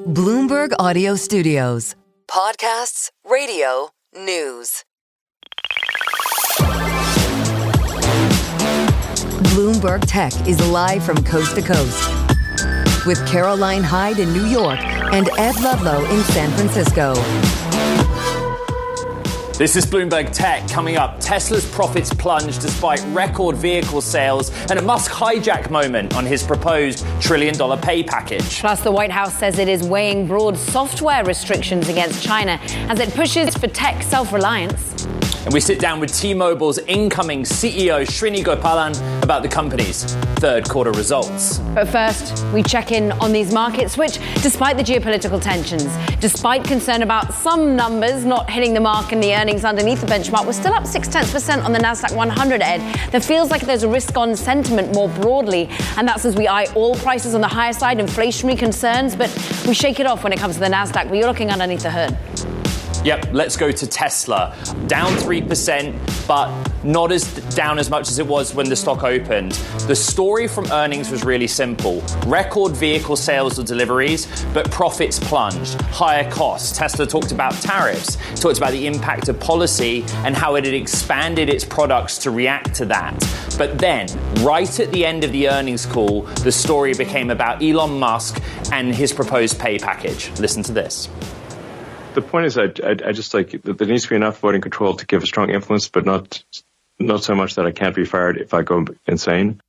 Bloomberg Audio Studios. Podcasts, radio, news. Bloomberg Tech is live from coast to coast with Caroline Hyde in New York and Ed Ludlow in San Francisco. This is Bloomberg Tech. Coming up, Tesla's profits plunged despite record vehicle sales and a Musk hijack moment on his proposed $1 trillion pay package. Plus, the White House says it is weighing broad software restrictions against China as it pushes for tech self-reliance. And we sit down with T-Mobile's incoming CEO, Srini Gopalan, about the company's third quarter results. But first, we check in on these markets, which, despite the geopolitical tensions, despite concern about some numbers not hitting the mark and the earnings underneath the benchmark, we're still up 0.6% on the Nasdaq 100, Ed. There feels like there's a risk-on sentiment more broadly, and that's as we eye oil prices on the higher side, inflationary concerns, but we shake it off when it comes to the Nasdaq, but you're looking underneath the hood. Yep, let's go to Tesla. Down 3%, but not as down as much as it was when the stock opened. The story from earnings was really simple. Record vehicle sales or deliveries, but profits plunged. Higher costs. Tesla talked about tariffs, talked about the impact of policy and how it had expanded its products to react to that. But then, right at the end of the earnings call, the story became about Elon Musk and his proposed pay package. Listen to this. The point is, I just like there needs to be enough voting control to give a strong influence, but not so much that I can't be fired if I go insane.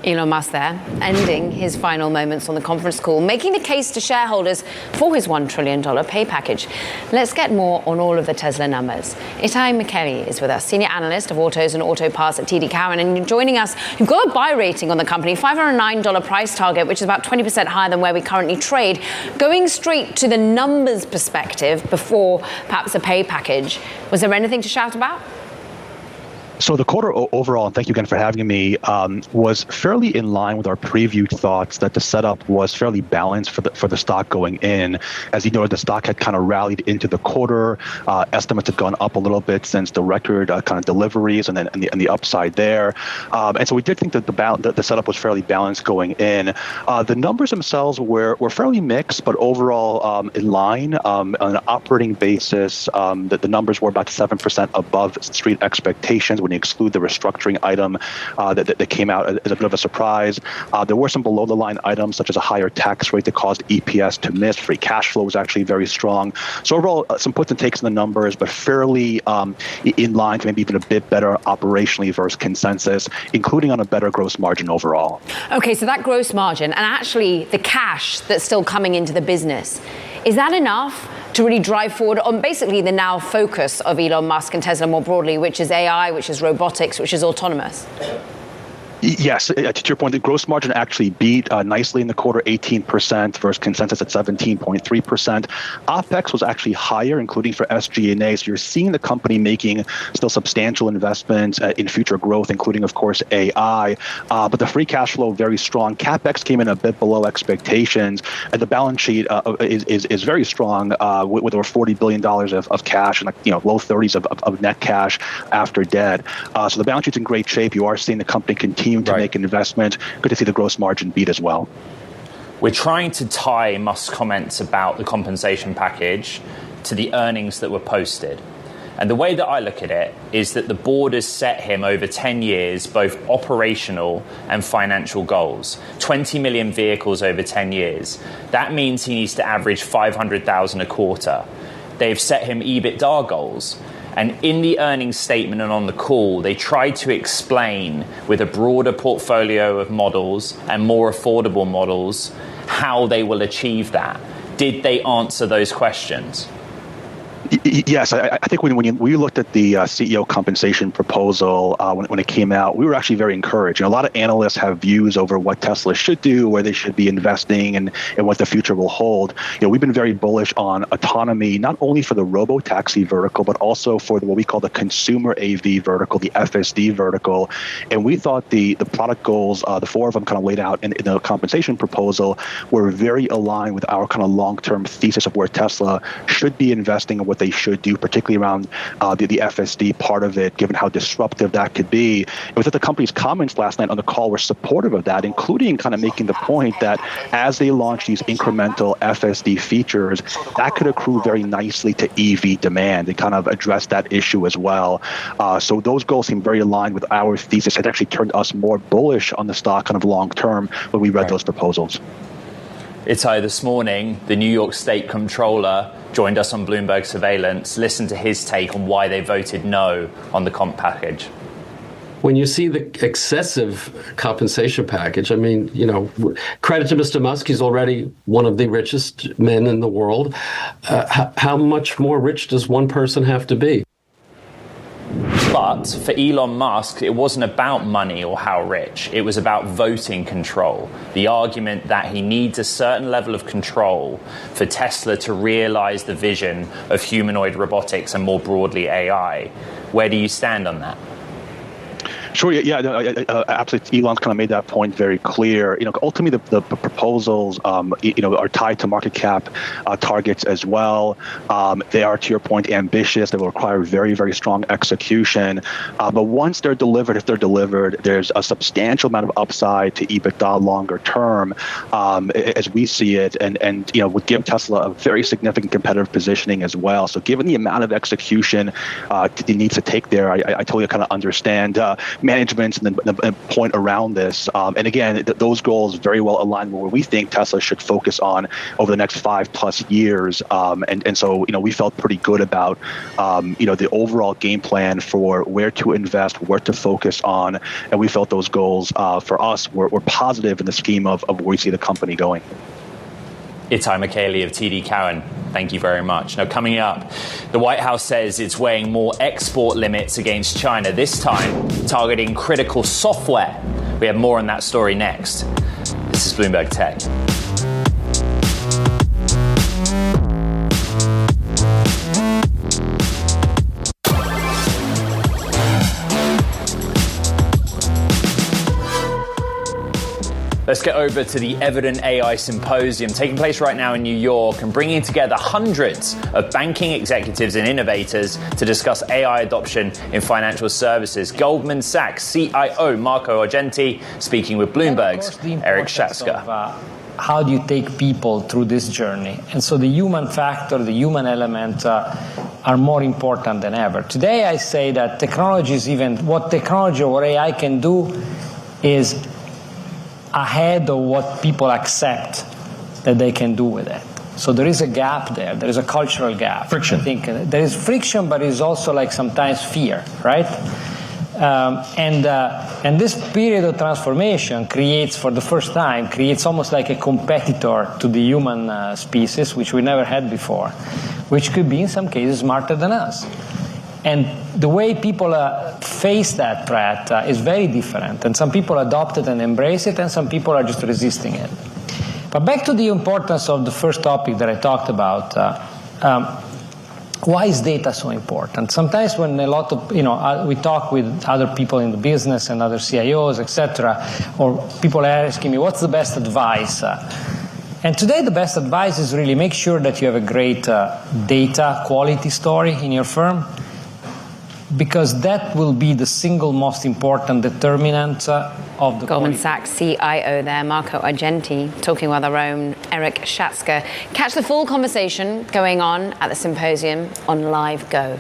Elon Musk there, ending his final moments on the conference call, making the case to shareholders for his $1 trillion pay package. Let's get more on all of the Tesla numbers. Itai McKelly is with us, senior analyst of autos and auto parts at TD Cowen, and joining us, you've got a buy rating on the company, $509 price target, which is about 20% higher than where we currently trade. Going straight to the numbers perspective before perhaps a pay package, was there anything to shout about? So the quarter overall, and thank you again for having me, was fairly in line with our previewed thoughts that the setup was fairly balanced for the stock going in. As you noted, the stock had kind of rallied into the quarter. Estimates had gone up a little bit since the record kind of deliveries and the upside there. And so we did think that the setup was fairly balanced going in. The numbers themselves were fairly mixed, but overall in line. On an operating basis, the numbers were about 7% above street expectations when you exclude the restructuring item that came out as a bit of a surprise. There were some below-the-line items, such as a higher tax rate that caused EPS to miss. Free cash flow was actually very strong. So overall, some puts and takes in the numbers, but fairly in line to maybe even a bit better operationally versus consensus, including on a better gross margin overall. Okay, so that gross margin and actually the cash that's still coming into the business, is that enough to really drive forward on basically the now focus of Elon Musk and Tesla more broadly, which is AI, which is robotics, which is autonomous? Yes, to your point, the gross margin actually beat nicely in the quarter, 18% versus consensus at 17.3%. OPEX was actually higher, including for SG&A. So you're seeing the company making still substantial investments in future growth, including, of course, AI. But the free cash flow, very strong. CapEx came in a bit below expectations. And the balance sheet is very strong with over $40 billion of cash and low 30s of net cash after debt. So the balance sheet's in great shape. You are seeing the company continue to make an investment. Good to see the gross margin beat as well. We're trying to tie Musk's comments about the compensation package to the earnings that were posted. And the way that I look at it is that the board has set him over 10 years, both operational and financial goals. 20 million vehicles over 10 years. That means he needs to average 500,000 a quarter. They've set him EBITDA goals. And in the earnings statement and on the call, they tried to explain with a broader portfolio of models and more affordable models how they will achieve that. Did they answer those questions? Yes, I think when we looked at the CEO compensation proposal when it came out, we were actually very encouraged. A lot of analysts have views over what Tesla should do, where they should be investing, and what the future will hold. We've been very bullish on autonomy, not only for the robo-taxi vertical, but also for what we call the consumer AV vertical, the FSD vertical. And we thought the product goals, the four of them kind of laid out in the compensation proposal, were very aligned with our kind of long-term thesis of where Tesla should be investing and what they should do, particularly around the FSD part of it, given how disruptive that could be. It was that the company's comments last night on the call were supportive of that, including kind of making the point that as they launch these incremental FSD features, that could accrue very nicely to EV demand and kind of address that issue as well. So those goals seem very aligned with our thesis. It actually turned us more bullish on the stock kind of long term when we read those proposals. Itai, this morning, the New York State Comptroller joined us on Bloomberg Surveillance. Listen to his take on why they voted no on the comp package. When you see the excessive compensation package, I mean, credit to Mr. Musk, he's already one of the richest men in the world. How much more rich does one person have to be? But for Elon Musk, it wasn't about money or how rich. It was about voting control. The argument that he needs a certain level of control for Tesla to realize the vision of humanoid robotics and more broadly AI. Where do you stand on that? Sure. Absolutely. Elon's kind of made that point very clear. Ultimately, the proposals, are tied to market cap targets as well. They are, to your point, ambitious. They will require very, very strong execution. But once they're delivered, if they're delivered, there's a substantial amount of upside to EBITDA longer term, as we see it, and would give Tesla a very significant competitive positioning as well. So, given the amount of execution it needs to take there, I totally kind of understand management and the point around this. And again, those goals very well align with what we think Tesla should focus on over the next 5+ years. And so, we felt pretty good about, the overall game plan for where to invest, where to focus on. And we felt those goals for us were positive in the scheme of where we see the company going. Itai Michaeli of TD Cowen, thank you very much. Now, coming up, the White House says it's weighing more export limits against China, this time targeting critical software. We have more on that story next. This is Bloomberg Tech. Let's get over to the Evident AI Symposium taking place right now in New York and bringing together hundreds of banking executives and innovators to discuss AI adoption in financial services. Goldman Sachs CIO Marco Argenti speaking with Bloomberg's Eric Schatzker. How do you take people through this journey? And so the human factor, the human element are more important than ever. Today I say that what technology or AI can do is ahead of what people accept that they can do with it. So there is a gap there. There is a cultural gap. Friction. I think there is friction, but it's also like sometimes fear, right? And this period of transformation for the first time, creates almost like a competitor to the human species, which we never had before, which could be in some cases smarter than us. And the way people face that threat is very different. And some people adopt it and embrace it, and some people are just resisting it. But back to the importance of the first topic that I talked about, why is data so important? Sometimes when a lot of, we talk with other people in the business and other CIOs, etc., or people are asking me, what's the best advice? And today the best advice is really make sure that you have a great data quality story in your firm, because that will be the single most important determinant of the Goldman Sachs CIO there, Marco Argenti, talking with our own Eric Schatzker. Catch the full conversation going on at the symposium on Live Go.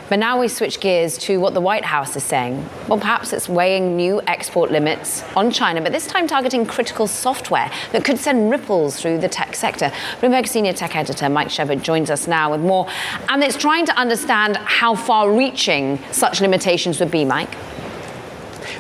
But now we switch gears to what the White House is saying. Well, perhaps it's weighing new export limits on China, but this time targeting critical software that could send ripples through the tech sector. Bloomberg senior tech editor Mike Shevard joins us now with more. And it's trying to understand how far-reaching such limitations would be, Mike.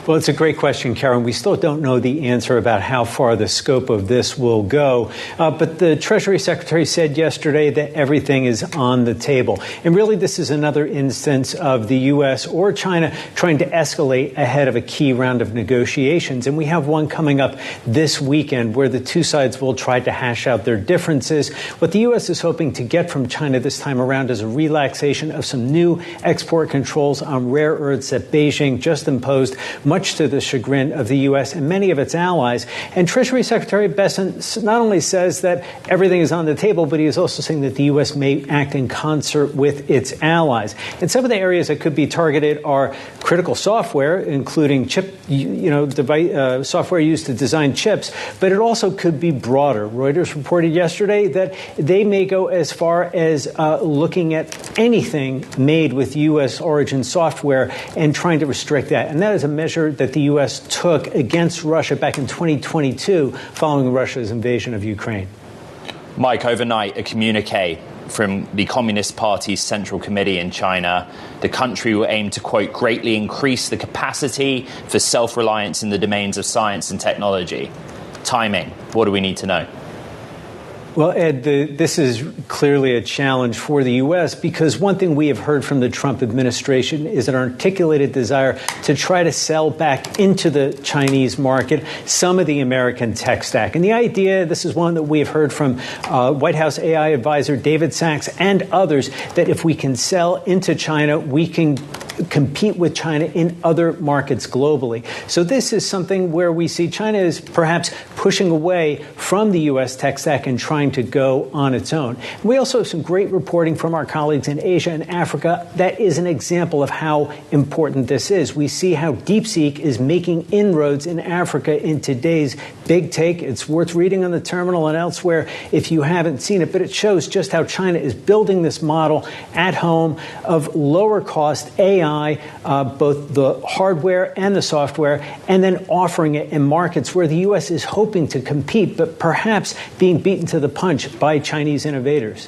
Well, it's a great question, Karen. We still don't know the answer about how far the scope of this will go. But the Treasury Secretary said yesterday that everything is on the table. And really, this is another instance of the U.S. or China trying to escalate ahead of a key round of negotiations. And we have one coming up this weekend where the two sides will try to hash out their differences. What the U.S. is hoping to get from China this time around is a relaxation of some new export controls on rare earths that Beijing just imposed much much to the chagrin of the U.S. and many of its allies. And Treasury Secretary Bessent not only says that everything is on the table, but he is also saying that the U.S. may act in concert with its allies. And some of the areas that could be targeted are critical software, including software used to design chips, but it also could be broader. Reuters reported yesterday that they may go as far as looking at anything made with U.S. origin software and trying to restrict that. And that is a measure that the U.S. took against Russia back in 2022 following Russia's invasion of Ukraine. Mike, overnight, a communique from the Communist Party's Central Committee in China. The country will aim to, quote, greatly increase the capacity for self-reliance in the domains of science and technology. Timing, what do we need to know? Well, Ed, this is clearly a challenge for the U.S. because one thing we have heard from the Trump administration is an articulated desire to try to sell back into the Chinese market some of the American tech stack. And the idea, this is one that we have heard from White House AI advisor David Sachs and others, that if we can sell into China, we can compete with China in other markets globally. So this is something where we see China is perhaps pushing away from the U.S. tech stack and trying to go on its own. We also have some great reporting from our colleagues in Asia and Africa that is an example of how important this is. We see how DeepSeek is making inroads in Africa in today's big take. It's worth reading on the terminal and elsewhere if you haven't seen it, but it shows just how China is building this model at home of lower cost AI, both the hardware and the software, and then offering it in markets where the U.S. is hoping to compete, but perhaps being beaten to the punch by Chinese innovators.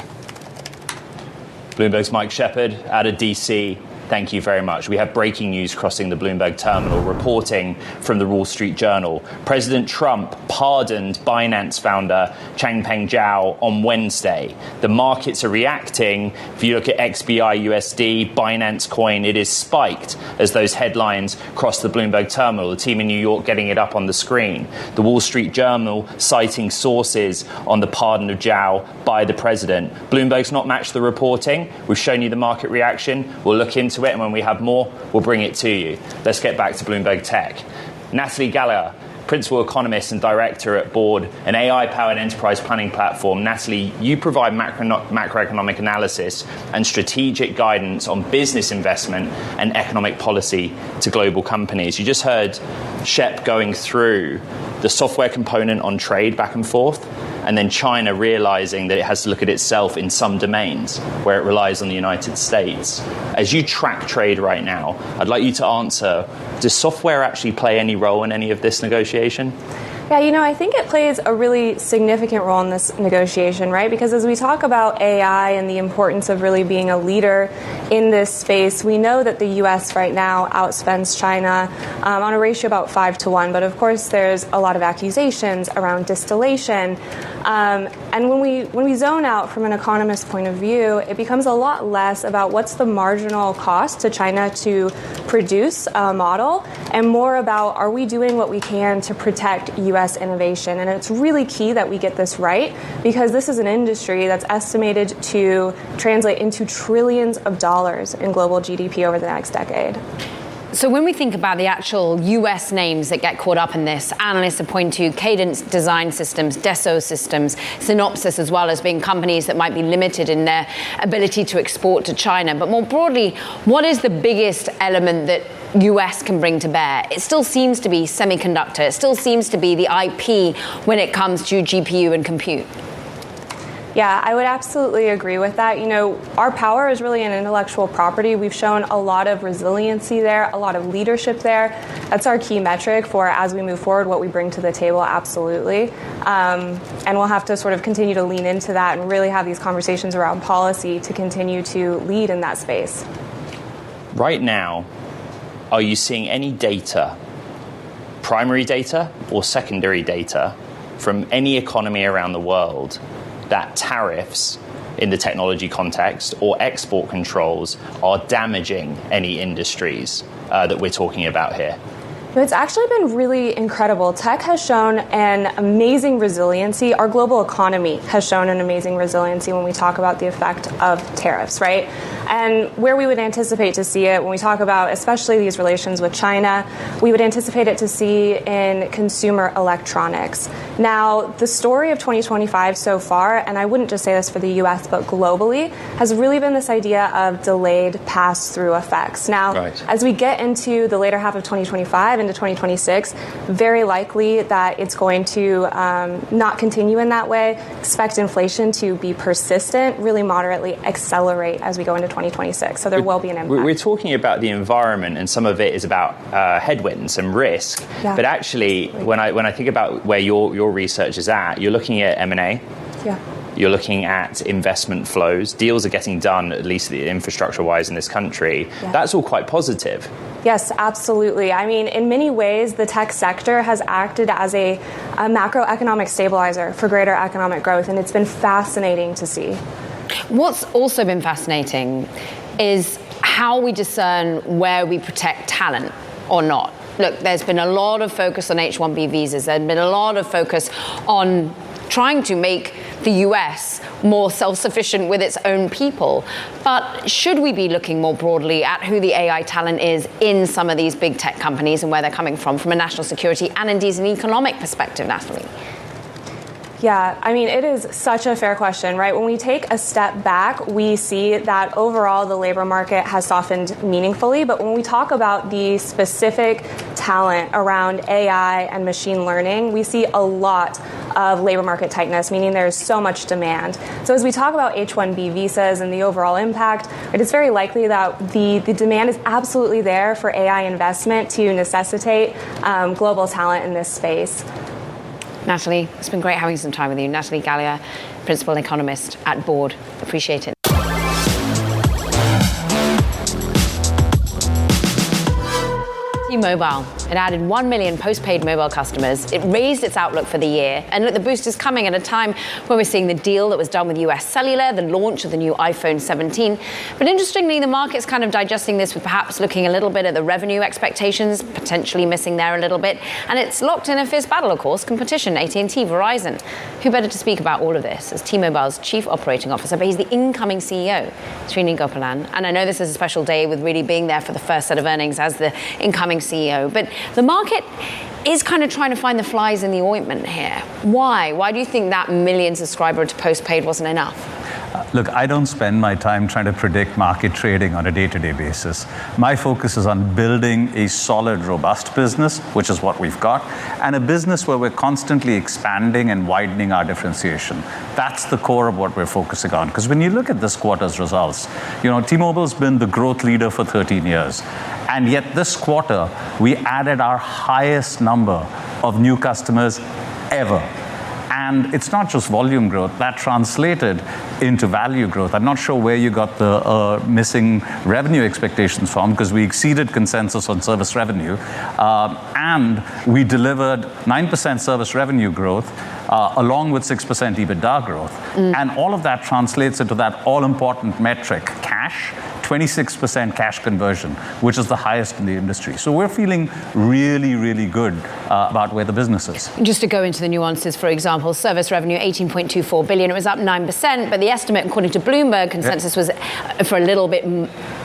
Bloomberg's Mike Shepard out of D.C. Thank you very much. We have breaking news crossing the Bloomberg terminal, reporting from the Wall Street Journal. President Trump pardoned Binance founder Changpeng Zhao on Wednesday. The markets are reacting. If you look at XBI USD, Binance coin, it is spiked as those headlines cross the Bloomberg terminal. The team in New York getting it up on the screen. The Wall Street Journal citing sources on the pardon of Zhao by the president. Bloomberg's not matched the reporting. We've shown you the market reaction. We'll look into it, and when we have more, we'll bring it to you. Let's get back to Bloomberg Tech. Natalie Gallagher, principal economist and director at Board, an AI-powered enterprise planning platform. Natalie, you provide macroeconomic analysis and strategic guidance on business investment and economic policy to global companies. You just heard Shep going through the software component on trade back and forth, and then China realizing that it has to look at itself in some domains where it relies on the United States. As you track trade right now, I'd like you to answer, does software actually play any role in any of this negotiation? Yeah, I think it plays a really significant role in this negotiation, right? Because as we talk about AI and the importance of really being a leader in this space, we know that the U.S. right now outspends China on a ratio about 5-1. But of course, there's a lot of accusations around distillation. And when we zone out from an economist's point of view, it becomes a lot less about what's the marginal cost to China to produce a model, and more about, are we doing what we can to protect U.S. innovation? And it's really key that we get this right, because this is an industry that's estimated to translate into trillions of dollars in global GDP over the next decade. So when we think about the actual US names that get caught up in this, analysts point to Cadence Design Systems, Dassault Systems, Synopsys, as well as being companies that might be limited in their ability to export to China. But more broadly, what is the biggest element that US can bring to bear? It still seems to be semiconductor. It still seems to be the IP when it comes to GPU and compute. Yeah, I would absolutely agree with that. Our power is really in intellectual property. We've shown a lot of resiliency there, a lot of leadership there. That's our key metric for, as we move forward, what we bring to the table, absolutely. And we'll have to sort of continue to lean into that and really have these conversations around policy to continue to lead in that space. Right now, are you seeing any data, primary data or secondary data, from any economy around the world that tariffs in the technology context or export controls are damaging any industries that we're talking about here? It's actually been really incredible. Tech has shown an amazing resiliency. Our global economy has shown an amazing resiliency when we talk about the effect of tariffs, right? And where we would anticipate to see it when we talk about especially these relations with China, we would anticipate it to see in consumer electronics. Now, the story of 2025 so far, and I wouldn't just say this for the US, but globally, has really been this idea of delayed pass-through effects. Now, as we get into the later half of 2025 into 2026, very likely that it's going to not continue in that way. Expect inflation to be persistent, really moderately accelerate as we go into 2026. So there will be an impact. We're talking about the environment, and some of it is about headwinds and risk. Yeah. But actually, when I think about where your research is at, you're looking at M&A. Yeah. You're looking at investment flows. Deals are getting done, at least infrastructure-wise in this country. Yeah. That's all quite positive. Yes, absolutely. I mean, in many ways, the tech sector has acted as a macroeconomic stabilizer for greater economic growth, and it's been fascinating to see. What's also been fascinating is how we discern where we protect talent or not. Look, there's been a lot of focus on H-1B visas. There's been a lot of focus on trying to make the US more self-sufficient with its own people. But should we be looking more broadly at who the AI talent is in some of these big tech companies and where they're coming from a national security and indeed an economic perspective, Natalie? Yeah, I mean, it is such a fair question, right? When we take a step back, we see that overall the labor market has softened meaningfully. But when we talk about the specific talent around AI and machine learning, we see a lot of labor market tightness, meaning there's so much demand. So as we talk about H-1B visas and the overall impact, it is very likely that the demand is absolutely there for AI investment to necessitate global talent in this space. Natalie, it's been great having some time with you. Natalie Gallier, Principal Economist at Board. Appreciate it. T-Mobile. It added 1 million postpaid mobile customers. It raised its outlook for the year. And look, the boost is coming at a time when we're seeing the deal that was done with US Cellular, the launch of the new iPhone 17. But interestingly, the market's kind of digesting this with perhaps looking a little bit at the revenue expectations, potentially missing there a little bit. And it's locked in a fierce battle, of course, competition, AT&T, Verizon. Who better to speak about all of this as T-Mobile's Chief Operating Officer, but he's the incoming CEO, Srini Gopalan. And I know this is a special day with really being there for the first set of earnings as the incoming CEO. But the market is kind of trying to find the flies in the ointment here. Why? Why do you think that million subscriber to postpaid wasn't enough? Look, I don't spend my time trying to predict market trading on a day-to-day basis. My focus is on building a solid, robust business, which is what we've got, and a business where we're constantly expanding and widening our differentiation. That's the core of what we're focusing on. Because when you look at this quarter's results, T-Mobile's been the growth leader for 13 years. And yet this quarter, we added our highest number of new customers ever. And it's not just volume growth, that translated into value growth. I'm not sure where you got the missing revenue expectations from, because we exceeded consensus on service revenue. And we delivered 9% service revenue growth, along with 6% EBITDA growth. And all of that translates into that all-important metric, cash, 26% cash conversion, which is the highest in the industry. So we're feeling really, really good about where the business is. Just to go into the nuances, for example, service revenue, $18.24 billion. It was up 9%, but the estimate, according to Bloomberg, consensus was for a little bit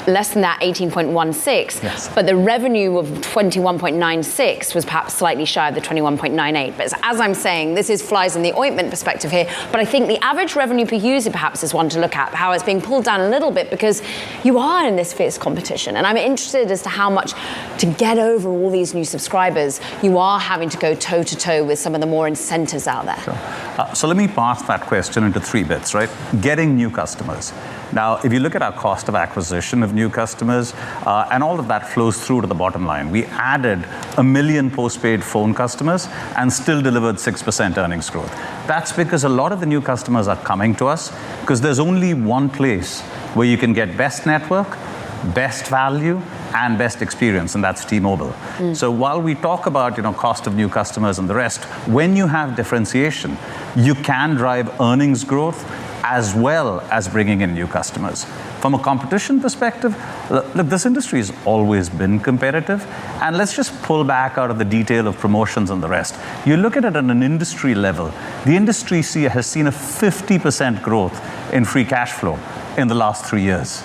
less than that, 18.16. Yes. But the revenue of 21.96 was perhaps slightly shy of the 21.98. But as I'm saying, this is flies in the ointment perspective here. But I think the average revenue per user perhaps is one to look at, how it's being pulled down a little bit because you are in this fierce competition. And I'm interested as to how much, to get over all these new subscribers, you are having to go toe-to-toe with some of the more incentives out there. Sure. So let me parse that question into 3 bits, right? Getting new customers. Now, if you look at our cost of acquisition of new customers, and all of that flows through to the bottom line, we added 1 million postpaid phone customers and still delivered 6% earnings growth. That's because a lot of the new customers are coming to us because there's only one place where you can get best network, best value, and best experience, and that's T-Mobile. So while we talk about cost of new customers and the rest, when you have differentiation, you can drive earnings growth as well as bringing in new customers. From a competition perspective, look, this industry has always been competitive, and let's just pull back out of the detail of promotions and the rest. You look at it at an industry level, the industry has seen a 50% growth in free cash flow in the last 3 years.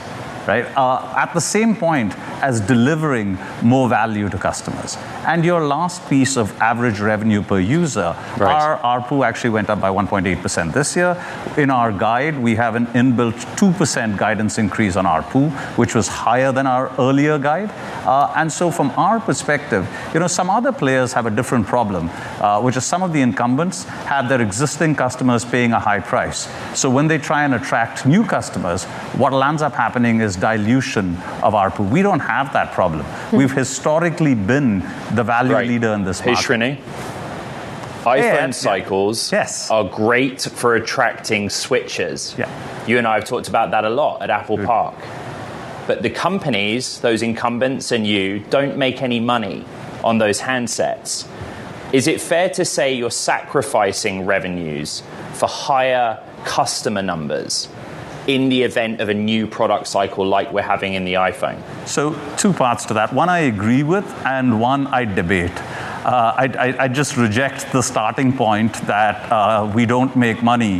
right? At the same point as delivering more value to customers. And your last piece of average revenue per user, our ARPU actually went up by 1.8% this year. In our guide, we have an inbuilt 2% guidance increase on ARPU, which was higher than our earlier guide. And so from our perspective, some other players have a different problem, which is some of the incumbents have their existing customers paying a high price. So when they try and attract new customers, what ends up happening is dilution of ARPU. We don't have that problem. We've historically been the value leader in this market. Hey, Srini. iPhone cycles are great for attracting switchers. Yeah. You and I have talked about that a lot at Apple Park. But the companies, those incumbents and you, don't make any money on those handsets. Is it fair to say you're sacrificing revenues for higher customer numbers in the event of a new product cycle like we're having in the iPhone? So 2 parts to that. One I agree with, and one I debate. I just reject the starting point that we don't make money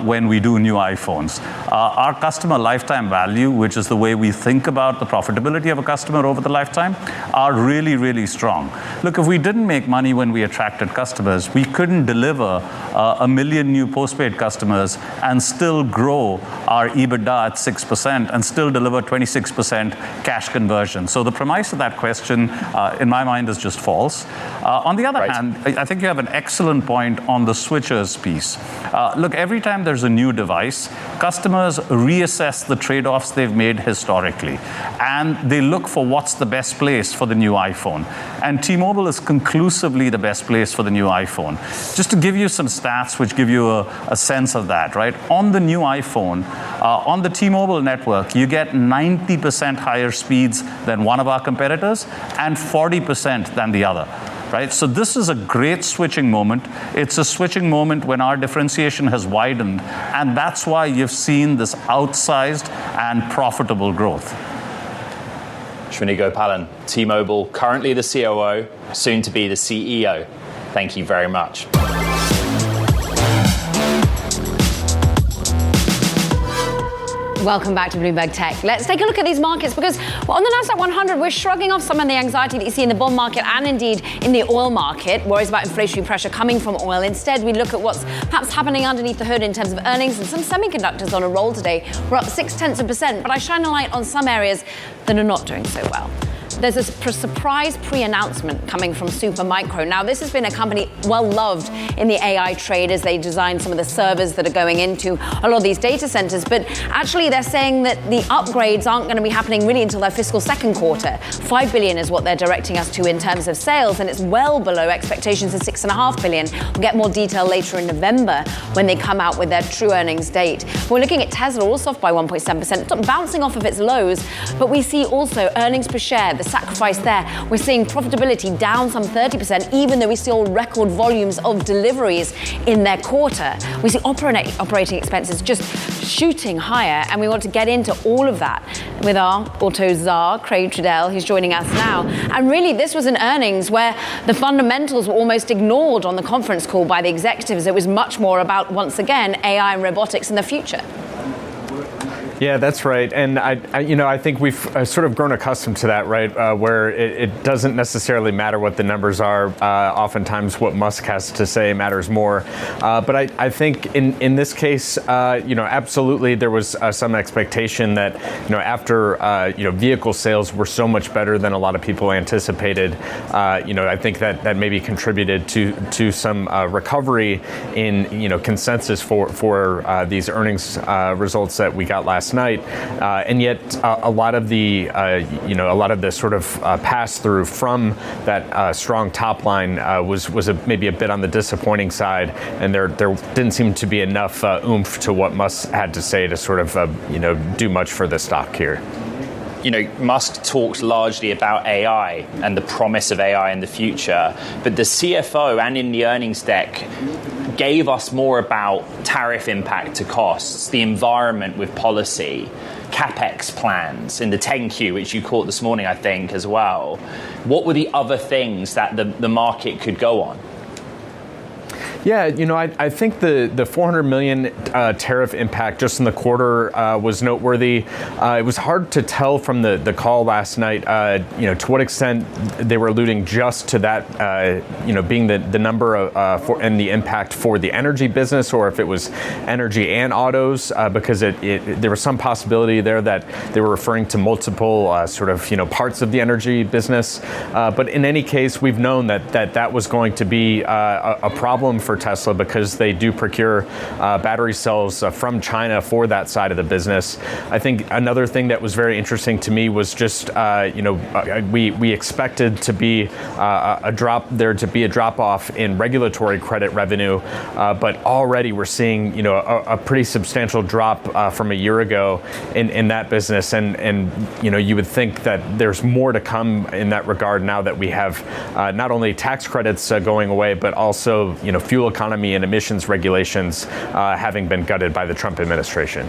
when we do new iPhones. Our customer lifetime value, which is the way we think about the profitability of a customer over the lifetime, are really, really strong. Look, if we didn't make money when we attracted customers, we couldn't deliver 1 million new postpaid customers and still grow our EBITDA at 6% and still deliver 26% cash conversion. So the premise of that question, in my mind, is just false. On the other hand, I think you have an excellent point on the switchers piece. Look, every time there's a new device, customers reassess the trade-offs they've made historically, and they look for what's the best place for the new iPhone. And T-Mobile is conclusively the best place for the new iPhone. Just to give you some stats which give you a sense of that, right? On the new iPhone, on the T-Mobile network, you get 90% higher speeds than one of our competitors and 40% than the other. Right? So this is a great switching moment. It's a switching moment when our differentiation has widened, and that's why you've seen this outsized and profitable growth. Srini Gopalan, T-Mobile, currently the COO, soon to be the CEO. Thank you very much. Welcome back to Bloomberg Tech. Let's take a look at these markets because on the Nasdaq 100, we're shrugging off some of the anxiety that you see in the bond market and indeed in the oil market, worries about inflationary pressure coming from oil. Instead, we look at what's perhaps happening underneath the hood in terms of earnings, and some semiconductors on a roll today. We're up 0.6%, but I shine a light on some areas that are not doing so well. There's a surprise pre-announcement coming from Supermicro. Now, this has been a company well-loved in the AI trade as they design some of the servers that are going into a lot of these data centers. But actually, they're saying that the upgrades aren't going to be happening really until their fiscal second quarter. $5 billion is what they're directing us to in terms of sales, and it's well below expectations of $6.5 billion. We'll get more detail later in November when they come out with their true earnings date. We're looking at Tesla, also off by 1.7%, bouncing off of its lows, but we see also earnings per share, the sacrifice there. We're seeing profitability down some 30%, even though we see all record volumes of deliveries in their quarter. We see operating expenses just shooting higher, and we want to get into all of that with our auto czar, Craig Trudell, who's joining us now. And really, this was an earnings where the fundamentals were almost ignored on the conference call by the executives. It was much more about, once again, AI and robotics in the future. Yeah, that's right. And I think we've sort of grown accustomed to that, right? Where it doesn't necessarily matter what the numbers are. Oftentimes what Musk has to say matters more. But I think in this case, absolutely there was some expectation that, after, vehicle sales were so much better than a lot of people anticipated, I think that maybe contributed to some recovery in, consensus for these earnings results that we got last night, and yet a lot of the sort of pass through from that strong top line was maybe a bit on the disappointing side, and there didn't seem to be enough oomph to what Musk had to say to sort of do much for the stock here. Musk talks largely about AI and the promise of AI in the future, but the CFO and in the earnings deck gave us more about tariff impact to costs, the environment with policy, CapEx plans in the 10Q, which you caught this morning, I think, as well. What were the other things that the market could go on? Yeah, I think the $400 million tariff impact just in the quarter was noteworthy. It was hard to tell from the call last night, to what extent they were alluding just to that, being the number and the impact for the energy business, or if it was energy and autos, because there was some possibility there that they were referring to multiple parts of the energy business. But in any case, we've known that was going to be a problem for Tesla because they do procure battery cells from China for that side of the business. I think another thing that was very interesting to me was just, we expected to be a drop off in regulatory credit revenue, but already we're seeing, a pretty substantial drop from a year ago in that business. And you would think that there's more to come in that regard now that we have not only tax credits going away, but also, fuel economy and emissions regulations having been gutted by the Trump administration.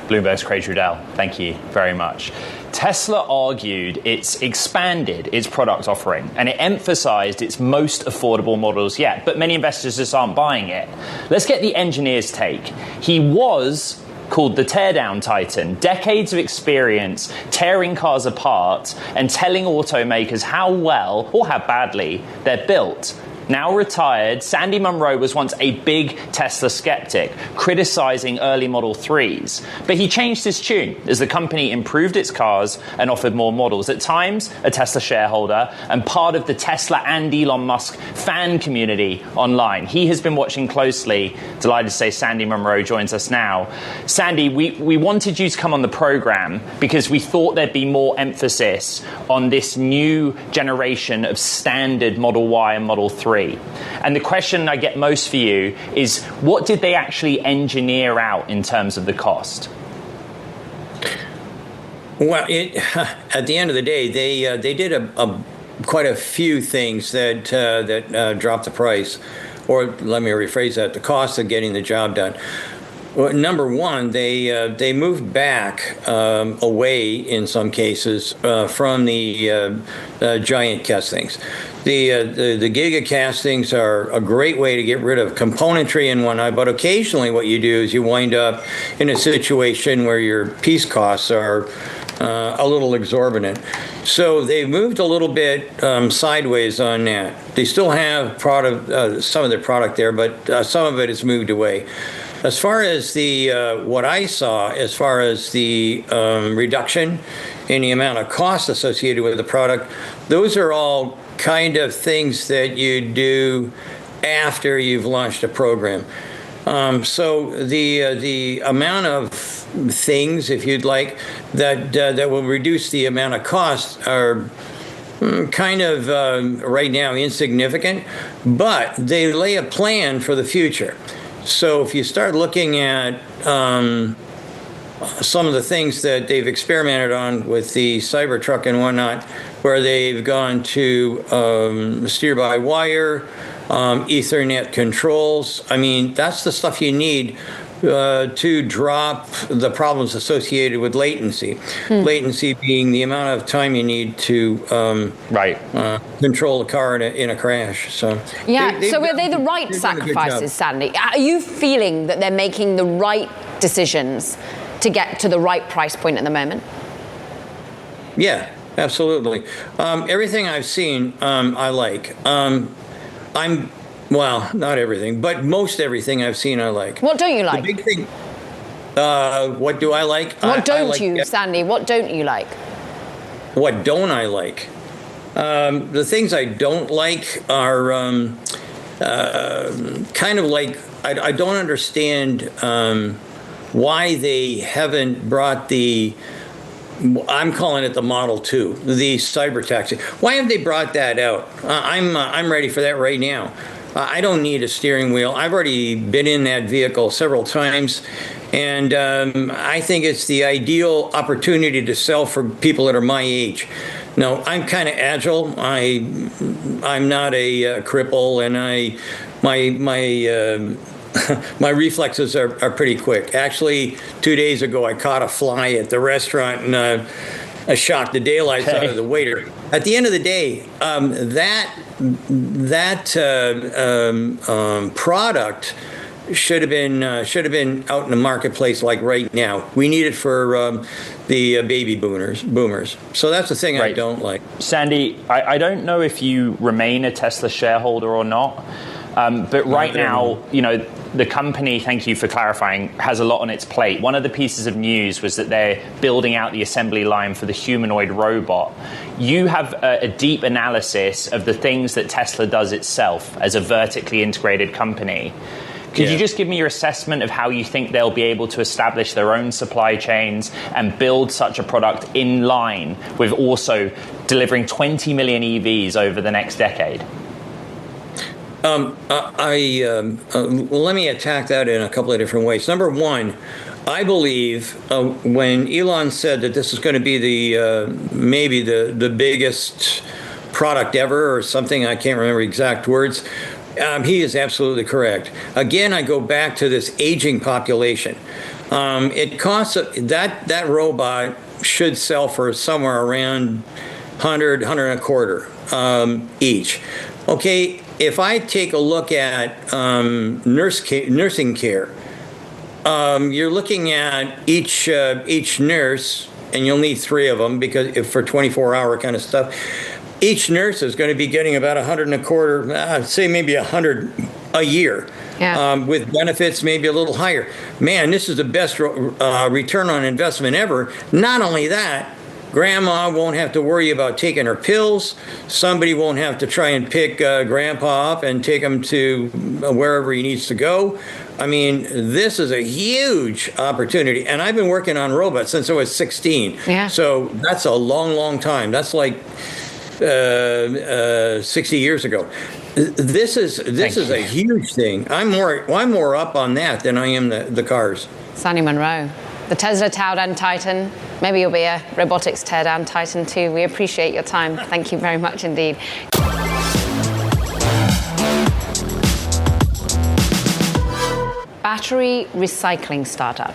Bloomberg's Craig Trudell, thank you very much. Tesla argued it's expanded its product offering and it emphasized its most affordable models yet, but many investors just aren't buying it. Let's get the engineer's take. He was called the teardown titan, decades of experience tearing cars apart and telling automakers how well or how badly they're built. Now retired, Sandy Munro was once a big Tesla skeptic, criticizing early Model 3s. But he changed his tune as the company improved its cars and offered more models. At times, a Tesla shareholder and part of the Tesla and Elon Musk fan community online. He has been watching closely. Delighted to say Sandy Munro joins us now. Sandy, we wanted you to come on the program because we thought there'd be more emphasis on this new generation of standard Model Y and Model 3. And the question I get most for you is, what did they actually engineer out in terms of the cost? Well, at the end of the day, they did quite a few things that dropped the price, or let me rephrase that: the cost of getting the job done. Well, number one, they moved back away in some cases from the giant castings. The giga castings are a great way to get rid of componentry and whatnot, but occasionally what you do is you wind up in a situation where your piece costs are a little exorbitant. So they moved a little bit sideways on that. They still have some of their product there, but some of it has moved away. As far as what I saw, as far as the reduction in the amount of cost associated with the product, those are all kind of things that you do after you've launched a program. So the amount of things, if you'd like, that will reduce the amount of cost are kind of right now insignificant, but they lay a plan for the future. So if you start looking at some of the things that they've experimented on with the Cybertruck and whatnot, where they've gone to steer-by-wire, Ethernet controls, I mean, that's the stuff you need to drop the problems associated with latency. Latency being the amount of time you need to control a car in a crash. So so are they the right sacrifices, Sandy? Are you feeling that they're making the right decisions to get to the right price point at the moment? Yeah, absolutely. Everything I've seen, I like. Well, not everything, but most everything I've seen I like. What don't you like? The big thing, what do I like? What don't you, Sandy? What don't you like? What don't I like? The things I don't like are kind of like, I don't understand why they haven't brought I'm calling it the Model 2, the cyber taxi. Why have they brought that out? I'm ready for that right now. I don't need a steering wheel. I've already been in that vehicle several times, and I think it's the ideal opportunity to sell for people that are my age. Now, I'm kind of agile. I'm not a cripple, and my reflexes are pretty quick. Actually, 2 days ago, I caught a fly at the restaurant, and shock the daylights out of the waiter. At the end of the day, product should have been out in the marketplace like right now. We need it for the baby boomers. So that's the thing I don't like. Sandy, I don't know if you remain a Tesla shareholder or not, but right now, the company, thank you for clarifying, has a lot on its plate. One of the pieces of news was that they're building out the assembly line for the humanoid robot. You have a deep analysis of the things that Tesla does itself as a vertically integrated company. Could you just give me your assessment of how you think they'll be able to establish their own supply chains and build such a product in line with also delivering 20 million EVs over the next decade? Well, let me attack that in a couple of different ways. Number one, I believe when Elon said that this is going to be maybe the biggest product ever or something, I can't remember exact words, he is absolutely correct. Again, I go back to this aging population. It costs that robot should sell for somewhere around $100, $125 each. Okay. If I take a look at nursing care, you're looking at each nurse, and you'll need 3 of them because for 24-hour kind of stuff. Each nurse is going to be getting about $125, say maybe $100 a year, with benefits maybe a little higher. Man, this is the best return on investment ever. Not only that, Grandma won't have to worry about taking her pills. Somebody won't have to try and pick Grandpa up and take him to wherever he needs to go. I mean, this is a huge opportunity. And I've been working on robots since I was 16. Yeah. So that's a long, long time. That's like 60 years ago. This is a huge thing. I'm more up on that than I am the cars. Sonny Monroe. The Tesla teardown titan. Maybe you'll be a robotics teardown titan too. We appreciate your time. Thank you very much indeed. Battery recycling startup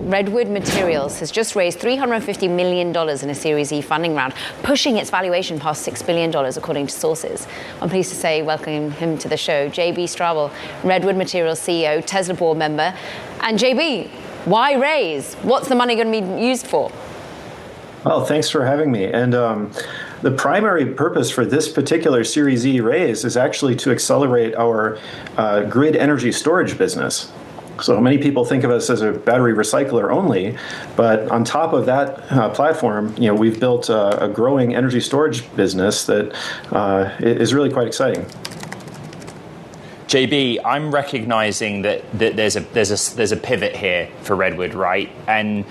Redwood Materials has just raised $350 million in a Series E funding round, pushing its valuation past $6 billion, according to sources. I'm pleased to say, welcome him to the show, JB Straubel, Redwood Materials CEO, Tesla board member. And JB, why raise? What's the money going to be used for? Well, thanks for having me. And the primary purpose for this particular Series E raise is actually to accelerate our grid energy storage business. So many people think of us as a battery recycler only, but on top of that platform, we've built a growing energy storage business that is really quite exciting. JB, I'm recognizing that there's a pivot here for Redwood, right? And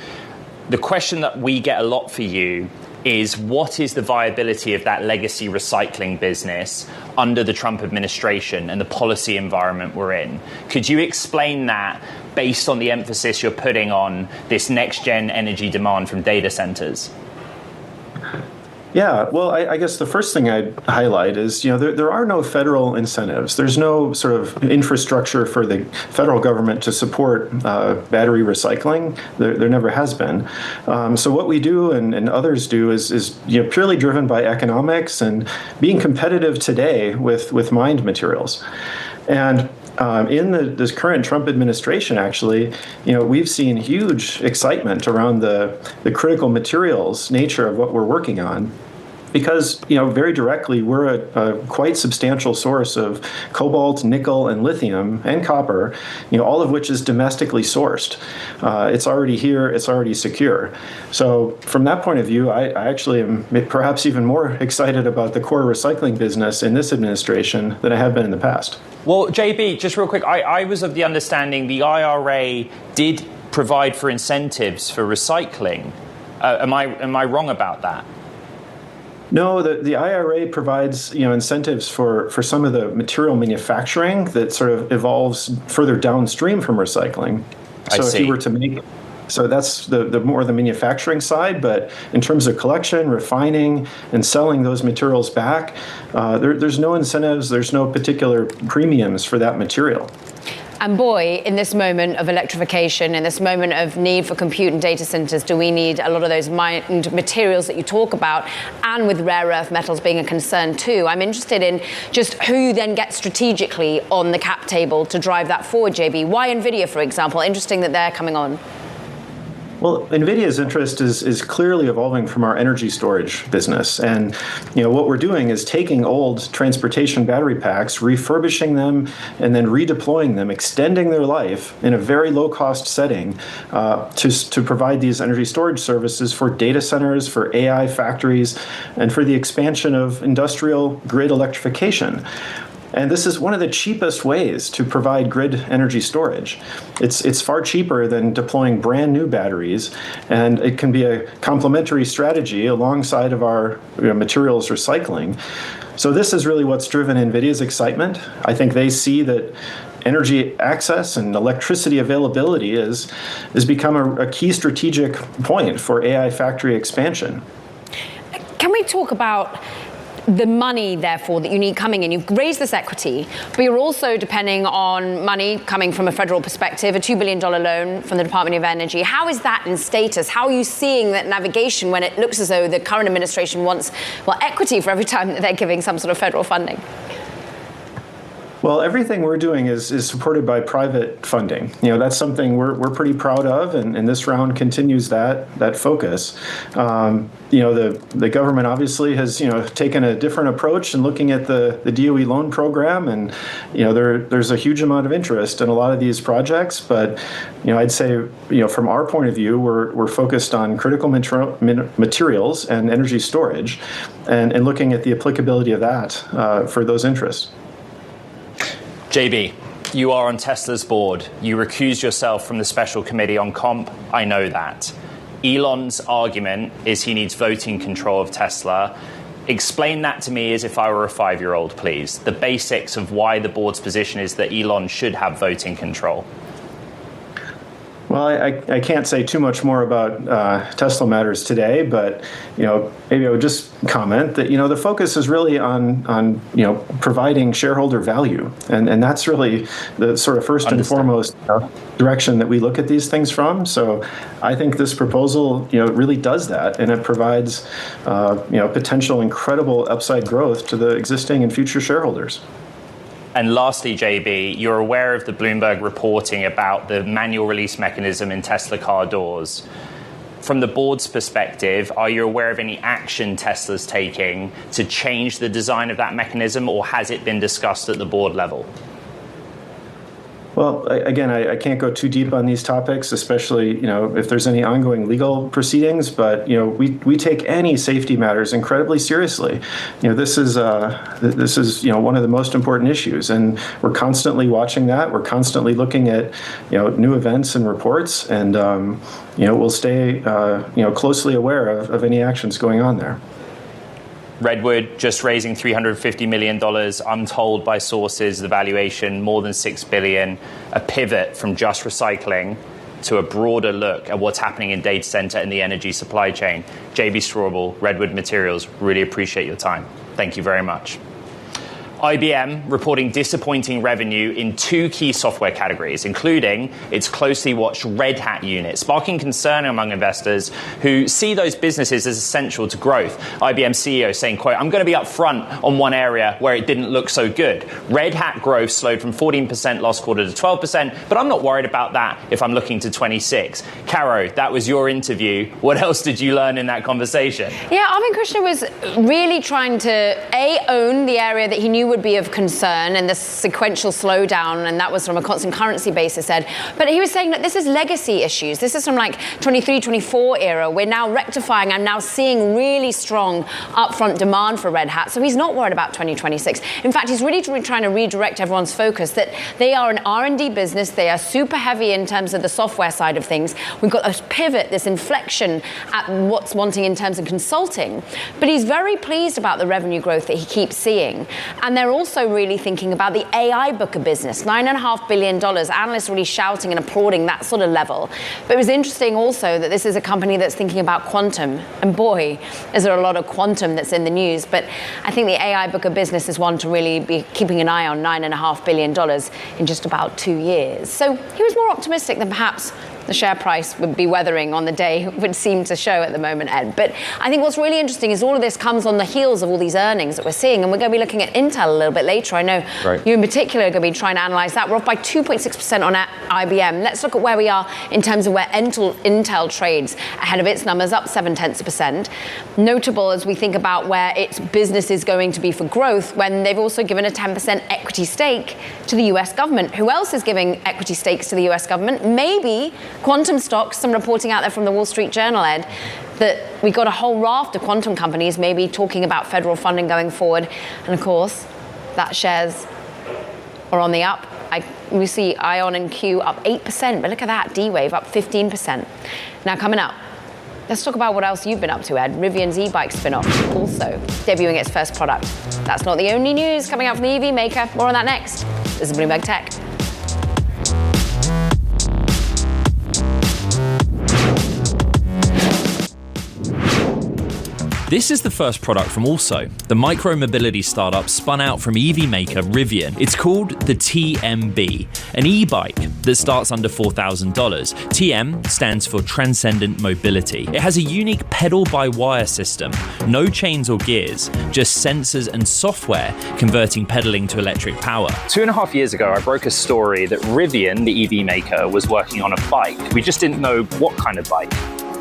the question that we get a lot for you is, what is the viability of that legacy recycling business under the Trump administration and the policy environment we're in? Could you explain that based on the emphasis you're putting on this next-gen energy demand from data centers? Yeah, well, I guess the first thing I'd highlight is, there are no federal incentives. There's no sort of infrastructure for the federal government to support battery recycling. There never has been. So what we do and others do is purely driven by economics and being competitive today with mined materials. And in this current Trump administration, actually, we've seen huge excitement around the critical materials nature of what we're working on. Because, very directly, we're a quite substantial source of cobalt, nickel, and lithium, and copper, all of which is domestically sourced. It's already here, it's already secure. So from that point of view, I actually am perhaps even more excited about the core recycling business in this administration than I have been in the past. Well, JB, just real quick, I was of the understanding the IRA did provide for incentives for recycling. Am I wrong about that? No, the IRA provides incentives for some of the material manufacturing that sort of evolves further downstream from recycling. So if you were to make, so that's the more the manufacturing side, but in terms of collection, refining, and selling those materials back, there's no incentives, there's no particular premiums for that material. And boy, in this moment of electrification, in this moment of need for compute and data centers, do we need a lot of those mined materials that you talk about, and with rare earth metals being a concern too. I'm interested in just who you then get strategically on the cap table to drive that forward, JB. Why NVIDIA, for example? Interesting that they're coming on. Well, NVIDIA's interest is clearly evolving from our energy storage business. And what we're doing is taking old transportation battery packs, refurbishing them, and then redeploying them, extending their life in a very low-cost setting to provide these energy storage services for data centers, for AI factories, and for the expansion of industrial grid electrification. And this is one of the cheapest ways to provide grid energy storage. It's far cheaper than deploying brand new batteries, and it can be a complementary strategy alongside of our materials recycling. So this is really what's driven NVIDIA's excitement. I think they see that energy access and electricity availability has become a key strategic point for AI factory expansion. Can we talk about the money, therefore, that you need coming in? You've raised this equity, but you're also depending on money coming from a federal perspective, a $2 billion loan from the Department of Energy. How is that in status? How are you seeing that navigation when it looks as though the current administration wants, equity for every time that they're giving some sort of federal funding? Well, everything we're doing is supported by private funding. That's something we're pretty proud of, and this round continues that focus. The government obviously has taken a different approach in looking at the DOE loan program, and there's a huge amount of interest in a lot of these projects. But I'd say from our point of view, we're focused on critical materials and energy storage, and looking at the applicability of that for those interests. JB, you are on Tesla's board. You recused yourself from the special committee on comp. I know that. Elon's argument is he needs voting control of Tesla. Explain that to me as if I were a 5-year-old, please. The basics of why the board's position is that Elon should have voting control. Well, I can't say too much more about Tesla matters today, but maybe I would just comment that the focus is really on providing shareholder value, and that's really the sort of first and foremost direction that we look at these things from. So I think this proposal really does that, and it provides potential incredible upside growth to the existing and future shareholders. And lastly, JB, you're aware of the Bloomberg reporting about the manual release mechanism in Tesla car doors. From the board's perspective, are you aware of any action Tesla's taking to change the design of that mechanism, or has it been discussed at the board level? Well, again, I can't go too deep on these topics, especially if there's any ongoing legal proceedings. But we take any safety matters incredibly seriously. This is one of the most important issues, and we're constantly watching that. We're constantly looking at new events and reports, and we'll stay closely aware of any actions going on there. Redwood just raising $350 million. I'm told by sources the valuation more than $6 billion, a pivot from just recycling to a broader look at what's happening in data center and the energy supply chain. JB Straubel, Redwood Materials, really appreciate your time. Thank you very much. IBM reporting disappointing revenue in 2 key software categories, including its closely watched Red Hat unit, sparking concern among investors who see those businesses as essential to growth. IBM CEO saying, quote, "I'm going to be upfront on one area where it didn't look so good. Red Hat growth slowed from 14% last quarter to 12%, but I'm not worried about that if I'm looking to 26. Caro, that was your interview. What else did you learn in that conversation? Yeah, Arvind Krishna was really trying to, own the area that he knew would be of concern and the sequential slowdown, and that was from a constant currency basis said. But he was saying that this is legacy issues. This is from 23, 24 era. We're now rectifying and now seeing really strong upfront demand for Red Hat. So he's not worried about 2026. In fact, he's really trying to redirect everyone's focus that they are an R&D business. They are super heavy in terms of the software side of things. We've got a pivot, this inflection at what's wanting in terms of consulting. But he's very pleased about the revenue growth that he keeps seeing. And they're also really thinking about the AI book of business, $9.5 billion. Analysts really shouting and applauding that sort of level. But it was interesting also that this is a company that's thinking about quantum. And boy, is there a lot of quantum that's in the news. But I think the AI book of business is one to really be keeping an eye on, $9.5 billion in just about 2 years. So he was more optimistic than perhaps the share price would be weathering on the day would seem to show at the moment, Ed. But I think what's really interesting is all of this comes on the heels of all these earnings that we're seeing. And we're going to be looking at Intel a little bit later. I know you in particular are going to be trying to analyze that. We're off by 2.6% on IBM. Let's look at where we are in terms of where Intel trades ahead of its numbers, up 0.7%. Notable as we think about where its business is going to be for growth, when they've also given a 10% equity stake to the US government. Who else is giving equity stakes to the US government? Maybe quantum stocks. Some reporting out there from the Wall Street Journal, Ed, that we got a whole raft of quantum companies maybe talking about federal funding going forward. And of course, that shares are on the up. We see Ion and Q up 8%, but look at that, D-Wave up 15%. Now coming up, let's talk about what else you've been up to, Ed. Rivian's e-bike spin-off also debuting its first product. That's not the only news coming out from the EV maker. More on that next. This is Bloomberg Tech. This is the first product from Also, the micro-mobility startup spun out from EV maker Rivian. It's called the TMB, an e-bike that starts under $4,000. TM stands for Transcendent Mobility. It has a unique pedal-by-wire system, no chains or gears, just sensors and software converting pedaling to electric power. 2.5 years ago, I broke a story that Rivian, the EV maker, was working on a bike. We just didn't know what kind of bike.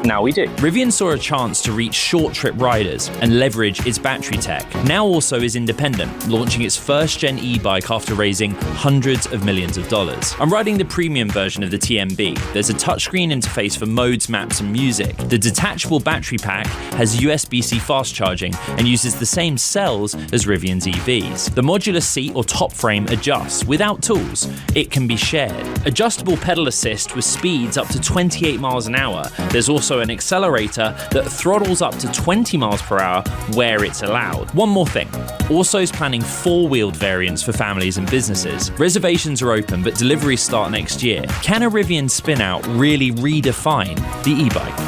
Now we do. Rivian saw a chance to reach short trip riders and leverage its battery tech. Now Also is independent, launching its first gen e-bike after raising hundreds of millions of dollars. I'm riding the premium version of the TMB. There's a touchscreen interface for modes, maps and music. The detachable battery pack has USB-C fast charging and uses the same cells as Rivian's EVs. The modular seat or top frame adjusts without tools. It can be shared. Adjustable pedal assist with speeds up to 28 miles an hour. There's also an accelerator that throttles up to 20 miles per hour where it's allowed. One more thing. Also's planning 4-wheeled variants for families and businesses. Reservations are open, but deliveries start next year. Can a Rivian spin-out really redefine the e-bike?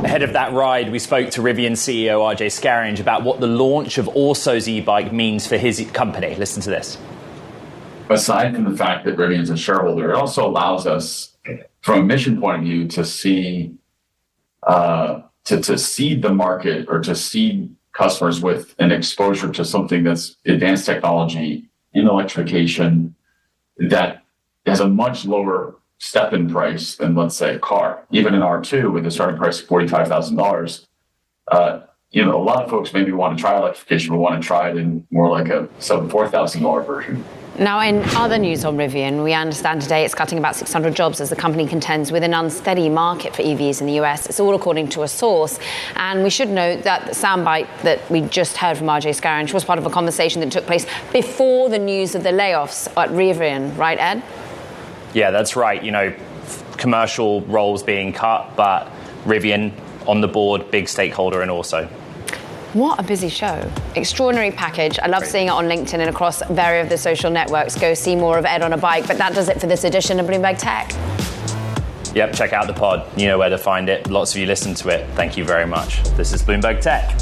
Ahead of that ride, we spoke to Rivian CEO RJ Scaringe about what the launch of Also's e-bike means for his company. Listen to this. Aside from the fact that Rivian's a shareholder, it also allows us, from a mission point of view, to see to seed the market or to seed customers with an exposure to something that's advanced technology in electrification that has a much lower step-in price than, let's say, a car. Even in R2, with a starting price of $45,000, a lot of folks maybe want to try electrification, but want to try it in more like a $4,000 version. Now, in other news on Rivian, we understand today it's cutting about 600 jobs as the company contends with an unsteady market for EVs in the US. It's all according to a source. And we should note that the soundbite that we just heard from RJ Scaringe was part of a conversation that took place before the news of the layoffs at Rivian, right, Ed? Yeah, that's right. Commercial roles being cut, but Rivian on the board, big stakeholder and Also. What a busy show. Extraordinary package. I love seeing it on LinkedIn and across various of the social networks. Go see more of Ed on a bike. But that does it for this edition of Bloomberg Tech. Yep, check out the pod. You know where to find it. Lots of you listen to it. Thank you very much. This is Bloomberg Tech.